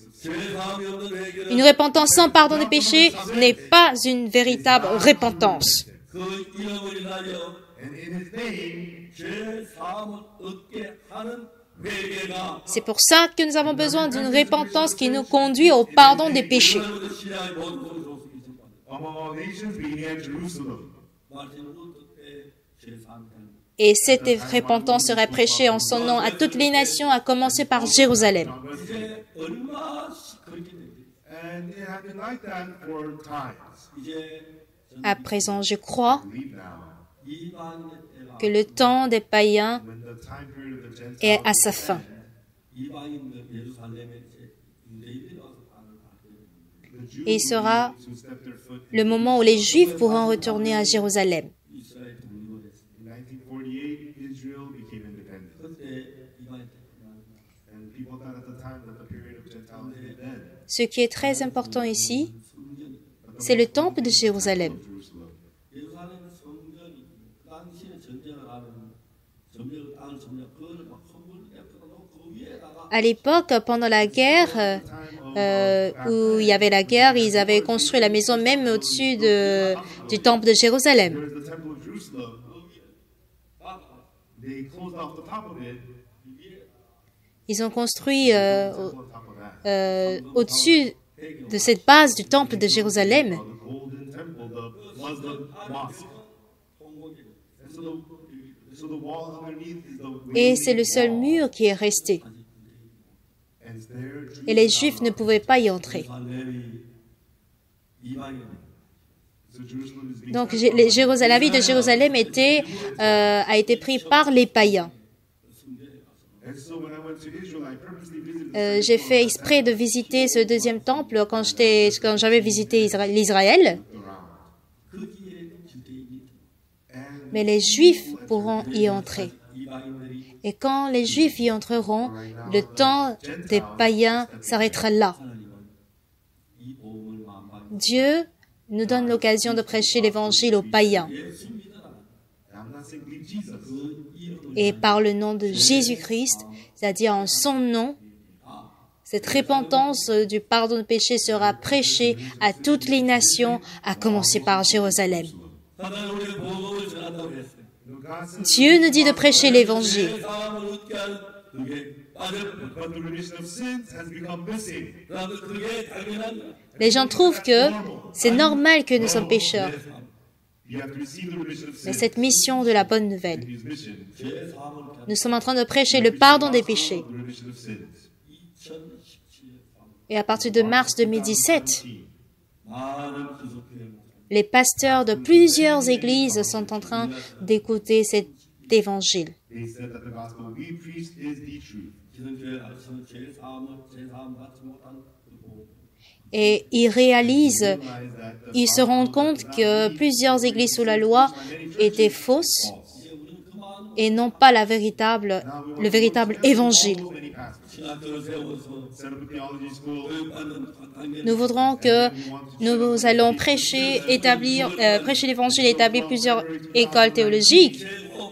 Une repentance sans pardon des péchés n'est pas une véritable repentance. 그 이름을 인하여 and in His name, 죄 사함을 얻게 하는 회개가 C'est pour ça que nous avons besoin d'une repentance qui nous conduit au pardon des péchés. 시리아의 모든 종족이 있을 거다. among all nations, beginning at Jerusalem. 말씀은 어떻게 죄 사함을 Et cette repentance serait prêchée en son nom à toutes les nations, à commencer par Jérusalem. 이제 얼마씩 그렇게 됩니다. And it had been like that for times. 이제 À présent, je crois believe now, que le temps des païens when the time period of the Gentiles est à sa fin. 이방인들 예루살렘에 이제 유대인들이 와서 땅을 받게 됩니다. the Jews Et il sera who step their foot le moment où les Juifs pourront retourner à Jérusalem. 이스라엘 독립을 했습니다. in 1948, Israel became independent. 그때 이방인 And people thought at the time that the period of Gentiles had ended. Ce qui est très important ici, c'est le temple de Jérusalem. Jerusalem. 예루살렘 성전이 그 당시에 전쟁을 하면 땅을 점령 그거를 막 건물 옆에다 놓고 그 위에다가 À l'époque, pendant la guerre, où il y avait la guerre, ils avaient construit la maison même au-dessus du temple de Jérusalem. There's the temple of Jerusalem. They closed off the top of it. Ils ont construit On top of that. au-dessus de cette base du temple de Jérusalem. The golden temple, the Muslim mosque. And so the wall underneath is the Et c'est le seul mur qui est resté. and there Et les Juifs ne pouvaient pas y entrer. 예루살렘이 이방인입니다. so Jerusalem is being Donc la ville de Jérusalem a été prise par les païens. and so when I went to Israel, I purposely visited J'ai fait exprès de visiter ce deuxième temple quand j'avais visité l'Israël. 거기에 유대인이 Mais les Juifs pourront y entrer. 이방인들이 Et quand les Juifs y entreront, le temps des païens s'arrêtera là. 이 복음을 만방 Dieu nous donne l'occasion de prêcher l'évangile aux païens. 예수 믿어라. I'm not saying believe Jesus. 그 이름으로 Et par le nom de Jésus-Christ, c'est-à-dire en son nom, cette repentance du pardon de péché sera prêchée à toutes les nations, à commencer par Jérusalem. 하나님 우리 복음을 전한다고 했어요. No, God says, Dieu nous dit de prêcher l'évangile. 사람을 웃게 할 그게 빠져 but the remission of sins has become missing. 그러면 그게 당연한 Les gens trouvent que c'est normal que nous sommes pécheurs. You have to receive the remission of Mais sins. cette mission de la bonne nouvelle, His mission, 제 사함을 nous sommes en train de prêcher le pardon des péchés. the remission of sins. 2017년 Et à partir de mars 2017, 많은 기독교회 les pasteurs de plusieurs églises sont en train d'écouter cet évangile. They said that the gospel we preach is the truth. 기독교회 가르치는 제 사함을 받지 못한 그 복음. Et ils réalisent, Realize that the ils se rendent compte que plusieurs églises sous la loi étaient fausses 이제 우리는 그만 et non pas le véritable évangile. many pastors 신학교를 세워서 set up a theology school. 교육받는 당면 Nous voudrons que nous allons prêcher l'évangile et établir plusieurs écoles théologiques.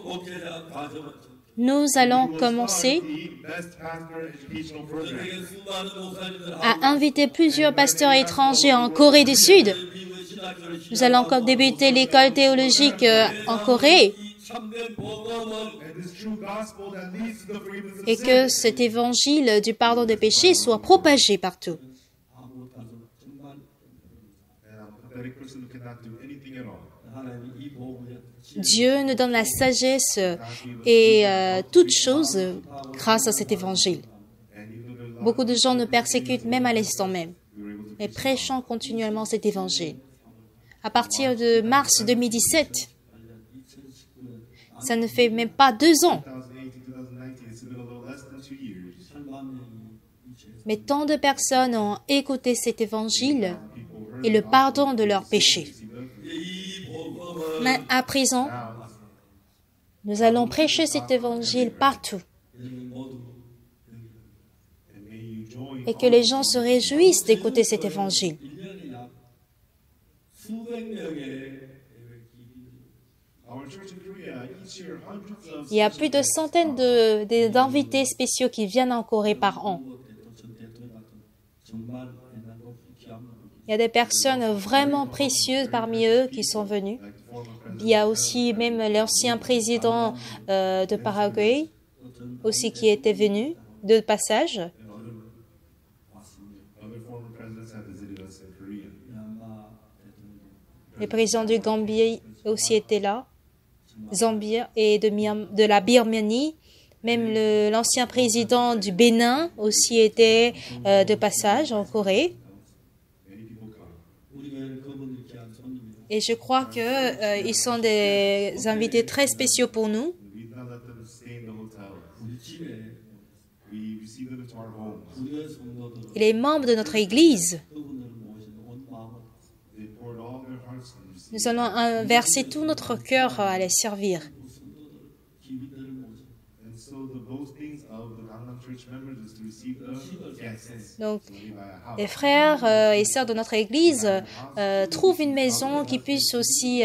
목회자 과정은 Nous allons commencer The best pastor educational program. 세계 수많은 목사님들 à inviter plusieurs pasteurs étrangers en Corée du Sud. 미국의 신학교를 Nous allons encore débuter l'école théologique en Corée 참된 복음을 And this true gospel that leads to the forgiveness of et sins. que cet évangile du pardon des péchés soit propagé partout. 아무것도 정말 And I'm a pathetic person who cannot do anything at all. 하나님이 이 복음을 Dieu nous donne la sagesse et toutes choses grâce à cet évangile. And even though there's a lot, Beaucoup de gens nous persécutent même à l'instant même. we were able to Mais prêchons continuellement cet évangile. À partir de mars 2017, ça ne fait même pas 2 ans, 2018, 2019, it's been a little less than 2 years. 8만 명이 이제 mais tant de personnes ont écouté cet évangile et le pardon de leurs péchés. 이 복음을 Mais à présent, nous allons prêcher cet évangile partout 모두 And may you join et que les gens se réjouissent d'écouter cet évangile. 1년에 약 수백 명의 our church in Korea each year hundreds of Il y a plus de centaines d'invités spéciaux qui viennent en Corée par an. 전 대통령 같은 정말 대단하고 귀한 Il y a des personnes vraiment précieuses parmi eux qui sont venues. Il y a aussi même l'ancien président de Paraguay aussi qui était venu de passage. other former presidents have visited us in Korea. 미얀마 대통령 Le président du Gambie aussi était là. Zambie et de la Birmanie. Même l'ancien président du Bénin aussi était de passage en Corée. Many people come. 우리 교회는 그분들 귀한 손님이에요. Et je crois que ils sont des invités très spéciaux pour nous. We don't let them stay in the hotels. 우리 집에 We receive them into our homes. 우리의 성도들은 Et les membres de notre Église, 그분들을 모시는 온 마음을 They poured all their hearts and received nous allons verser tout notre cœur à les servir. 성도들 기빈들을 모시는 And so the boastings of the Gangnam Church members is to receive the guests. Donc, So we buy a house. les frères et sœurs de notre Église trouvent une maison qui puisse aussi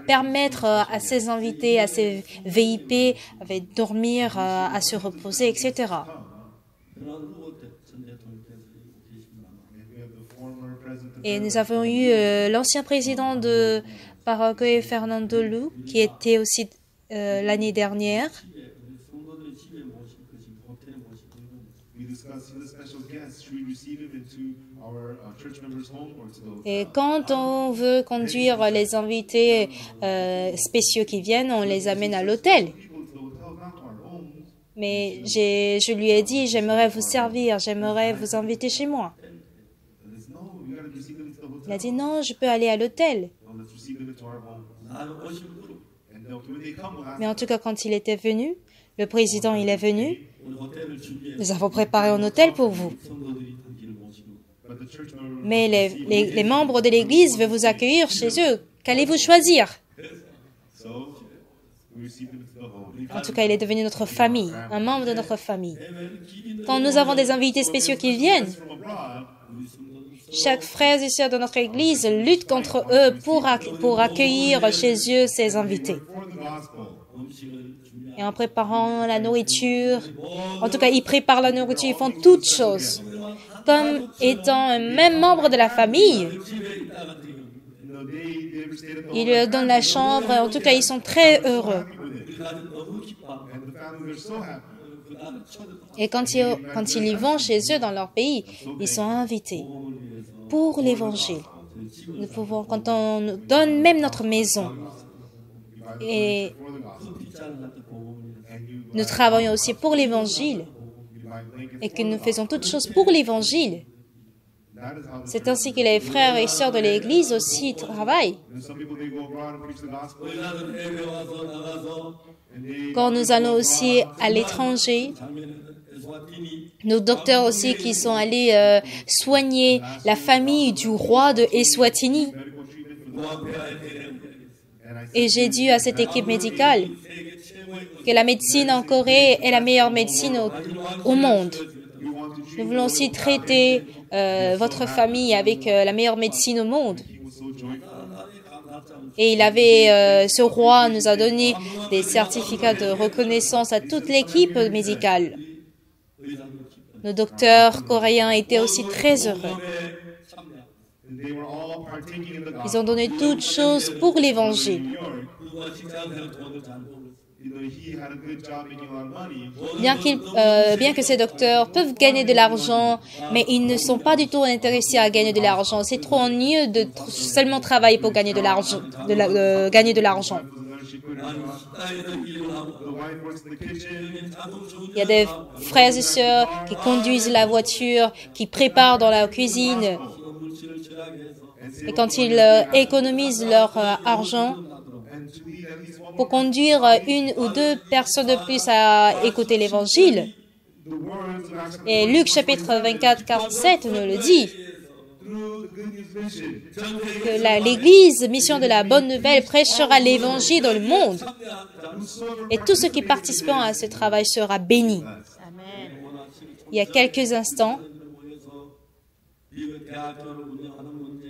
permettre à ces invités, à ces VIP, de dormir, à se reposer, etc. 그런 후보때 전 대통령께서 계십니다. And we have the former president of Et nous avons eu l'ancien président de Paraguay, Fernando Lu, qui était aussi l'année dernière. 집에 우리 성도들의 집에 모실 것이 호텔에 모실 것인가. we discussed the special guests. Should we receive him into our church members' home or to the hotel? Et quand on veut conduire les invités spéciaux qui viennent, on les amène à l'hôtel. People to the hotel, not to our homes. Mais je lui ai dit, j'aimerais vous servir, j'aimerais vous inviter chez moi. And it's no, we gotta receive them into the hotel. Il a dit, non, je peux aller à l'hôtel. No, let's receive them into our home. 나는 오실 분으로 And when they come, we'll ask Mais en tout cas, quand il était venu, le président, il est venu, 우리 호텔을 준비해 nous avons préparé un hôtel pour vous. 성도들이 단기를 모시고 but the church members Mais les membres de l'Église veulent vous accueillir chez eux. Qu'allez-vous choisir? so we receive them into the home. En tout cas, il est devenu notre famille, un membre de notre famille. 해외 기빈들 Quand nous avons des invités spéciaux qui viennent, From abroad, 우리 성도들 chaque frère et sœur de notre Église lutte contre eux pour accueillir chez eux ces invités. for the gospel. 음식을 준비하고 Et en préparant la nourriture, en tout cas, ils préparent la nourriture, ils font toutes choses. Comme étant un même membre de la famille, 집에 있다가 지금 No, they ever stayed at the ils leur donnent la chambre, en tout cas, ils sont très heureux. 우리 가족 너무 기뻐. and the families are so happy. 그 나는 초대 Et quand ils y vont chez eux dans leur pays, ils sont invités 복음을 위해서 pour l'évangile. 저희 집을 Nous pouvons, quand on nous donne même notre maison, et For the gospel. 빗자루 같은 복음을 위해서 And you nous travaillons aussi pour l'évangile, buy blankets. et que nous faisons toutes choses pour l'évangile. That is how the C'est ainsi que les frères et sœurs de l'Église aussi travaillent. And some people they go abroad and preach the gospel. 나는 해외 와서 나가서 And they Quand nous allons aussi à l'étranger, 작년에 에스와티니 nos docteurs aussi qui sont allés soigner la famille du roi de Eswatini. medical treatment for 노아페아에 대해 and I said, Et j'ai dit à cette équipe médicale 세계 최고의 que la médecine en Corée est la meilleure médecine au monde. we want to treat Nous voulons aussi traiter votre famille avec la meilleure médecine au monde. people so joyful. Et il avait, ce roi nous a donné des certificats de reconnaissance à toute l'équipe médicale. Nos docteurs coréens étaient aussi très heureux. And they were all partaking in the Ils gospel. ont donné toutes choses pour l'évangile. New York, 그가 직장생활 돈을 잘 벌고 he had a good job making a lot of money. Bien que ces docteurs peuvent gagner de l'argent, mais ils ne sont pas du tout intéressés à gagner de l'argent. C'est trop ennuyeux de seulement travailler pour gagner de l'argent. Gagner de l'argent. She couldn't. 식당에서 일을 하고 The wife works in the kitchen. 자동 주문 Il y a des frères et sœurs qui conduisent la voiture, qui préparent dans la cuisine. 물질을 절약해서 Et quand ils économisent leur argent And to lead at least one pour conduire une ou deux personnes de plus à écouter l'évangile. the words of actually Et Luc chapitre 24, 47 nous le dit, through the good news mission. que l'Église, mission de la bonne nouvelle, prêchera l'évangile dans le monde. Et tous ceux qui participeront à ce travail sera béni. Il y a quelques instants, 미국 대학교를 운영하는 문제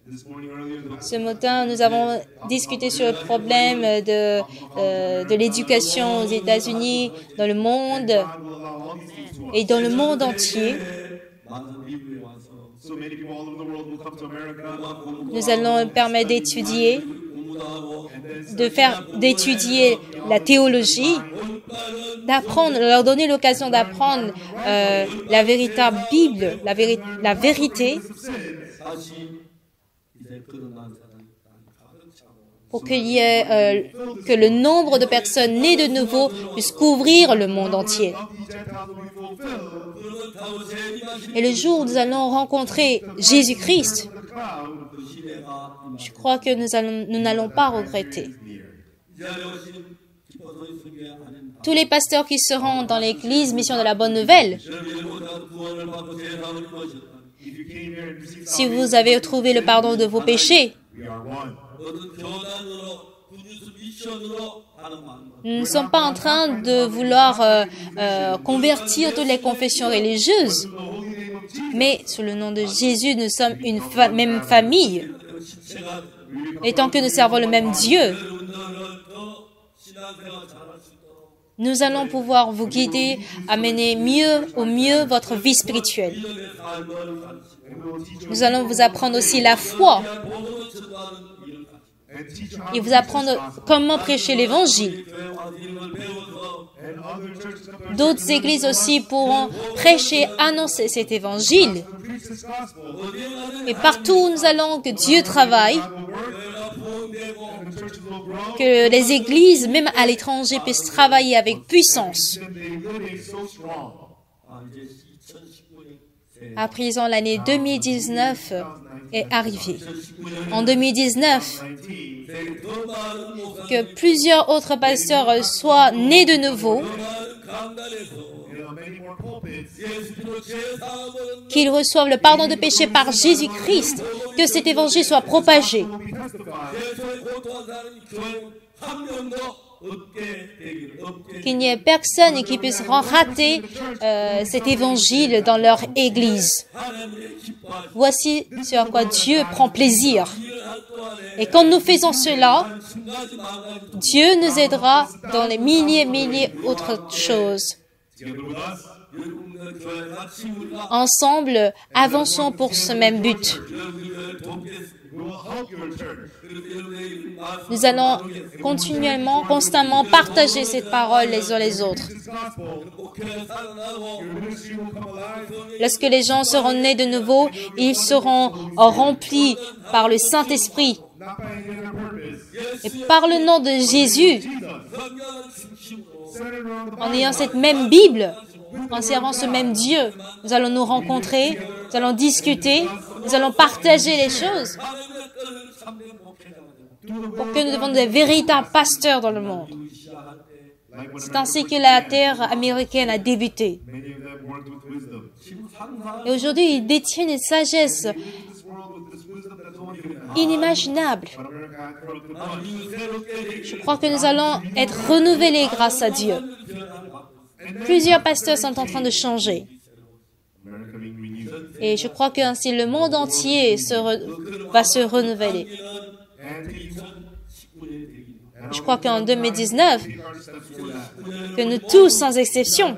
This morning earlier, ce matin, nous avons discuté sur le problème de l'éducation aux États-Unis, dans le monde God will allow all these things to us. et dans le monde entier. 많은 미국에 와서 So many people all over the world will come to America. Nous allons permettre d'étudier, 공부도 하고 d'étudier la théologie, d'apprendre, leur donner l'occasion d'apprendre la véritable Bible, la vérité, 다시 이제 거듭난 사람이 가득 차고 pour qu'il y ait que le nombre de personnes nées de nouveau puisse couvrir le monde entier. These Gentiles will be fulfilled. 그렇다고 재림하신 Et le jour où nous allons rencontrer Jésus-Christ, The cloud, 그 시대가 Je crois que nous n'allons pas regretter. Tous les pasteurs qui seront dans l'église Mission de la Bonne Nouvelle, si vous avez trouvé le pardon de vos péchés, nous ne sommes pas en train de vouloir convertir toutes les confessions religieuses, mais sous le nom de Jésus, nous sommes une même famille. Et tant que nous servons le même Dieu, nous allons pouvoir vous guider à mener au mieux votre vie spirituelle. Nous allons vous apprendre aussi la foi et vous apprendre comment prêcher l'Évangile. D'autres églises aussi pourront prêcher, annoncer cet Évangile. Et partout où nous allons, que Dieu travaille, que les églises, même à l'étranger, puissent travailler avec puissance. À présent, l'année 2019 est arrivée. En 2019, que plusieurs autres pasteurs soient nés de nouveau, qu'ils reçoivent le pardon de péché par Jésus-Christ, que cet évangile soit propagé. Qu'il n'y ait personne qui puisse rater cet évangile dans leur église. Voici ce à quoi Dieu prend plaisir. Et quand nous faisons cela, Dieu nous aidera dans les milliers autres choses. Ensemble, avançons pour ce même but. Nous allons continuellement, constamment partager cette parole les uns les autres. Lorsque les gens seront nés de nouveau, ils seront remplis par le Saint-Esprit. Et par le nom de Jésus, en ayant cette même Bible, en servant ce même Dieu, nous allons nous rencontrer, nous allons discuter, nous allons partager les choses pour que nous devions des véritables pasteurs dans le monde. C'est ainsi que la terre américaine a débuté. Et aujourd'hui, ils détiennent une sagesse inimaginable. Je crois que nous allons être renouvelés grâce à Dieu. Plusieurs pasteurs sont en train de changer. Et je crois qu'ainsi le monde entier va se renouveler. Je crois qu'en 2019, que nous tous, sans exception,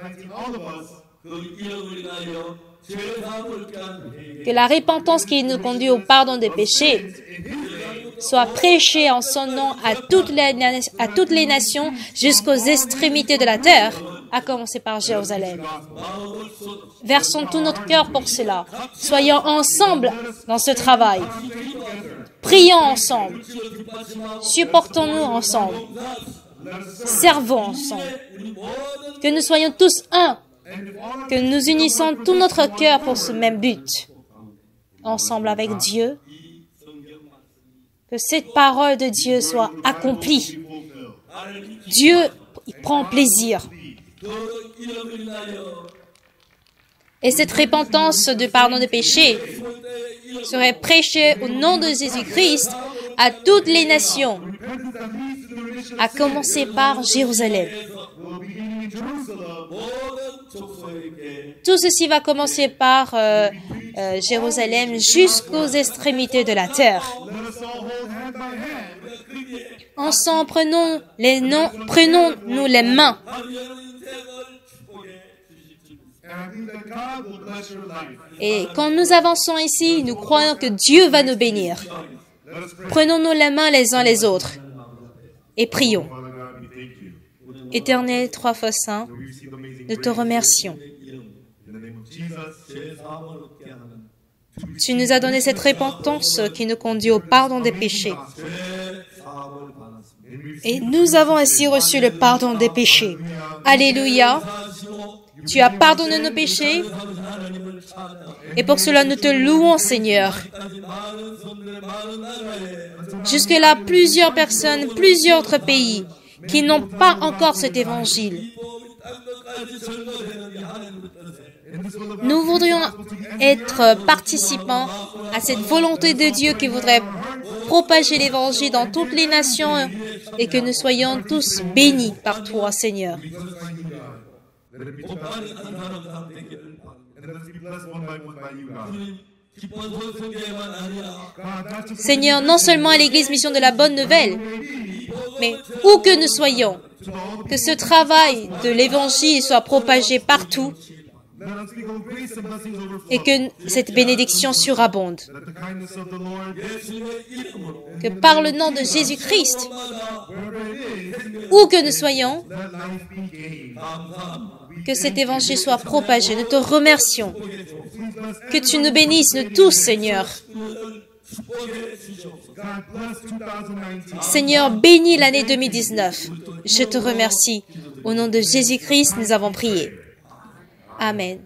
que la repentance qui nous conduit au pardon des péchés soit prêchée en son nom à toutes les nations jusqu'aux extrémités de la terre, à commencer par Jérusalem. Versons tout notre cœur pour cela. Soyons ensemble dans ce travail. Prions ensemble. Supportons-nous ensemble. Servons ensemble. Que nous soyons tous un. Que nous unissons tout notre cœur pour ce même but. Ensemble avec Dieu. Que cette parole de Dieu soit accomplie. Dieu prend plaisir. Et cette repentance de pardon des péchés serait prêchée au nom de Jésus-Christ à toutes les nations, à commencer par Jérusalem. Tout ceci va commencer par Jérusalem jusqu'aux extrémités de la terre. Ensemble, prenons-nous les mains. Et quand nous avançons ici, nous croyons que Dieu va nous bénir. Prenons-nous les mains les uns les autres et prions. Éternel, 3 fois saint, nous te remercions. Tu nous as donné cette repentance qui nous conduit au pardon des péchés. Et nous avons ainsi reçu le pardon des péchés. Alléluia. Tu as pardonné nos péchés Et pour cela, nous te louons, Seigneur. Jusque-là, plusieurs personnes, plusieurs autres pays qui n'ont pas encore cet évangile. Nous voudrions être participants à cette volonté de Dieu qui voudrait propager l'évangile dans toutes les nations et que nous soyons tous bénis par toi, Seigneur. Let it be and let us be blessed one by you, God. Seigneur, non seulement à l'Église Mission de la Bonne Nouvelle, mais où que nous soyons, que ce travail de l'Évangile soit propagé partout et que cette bénédiction surabonde. Que par le nom de Jésus-Christ, où que nous soyons, que cet évangile soit propagé. Nous te remercions. Que tu nous bénisses, nous tous, Seigneur. Seigneur, bénis l'année 2019. Je te remercie. Au nom de Jésus-Christ, nous avons prié. Amen.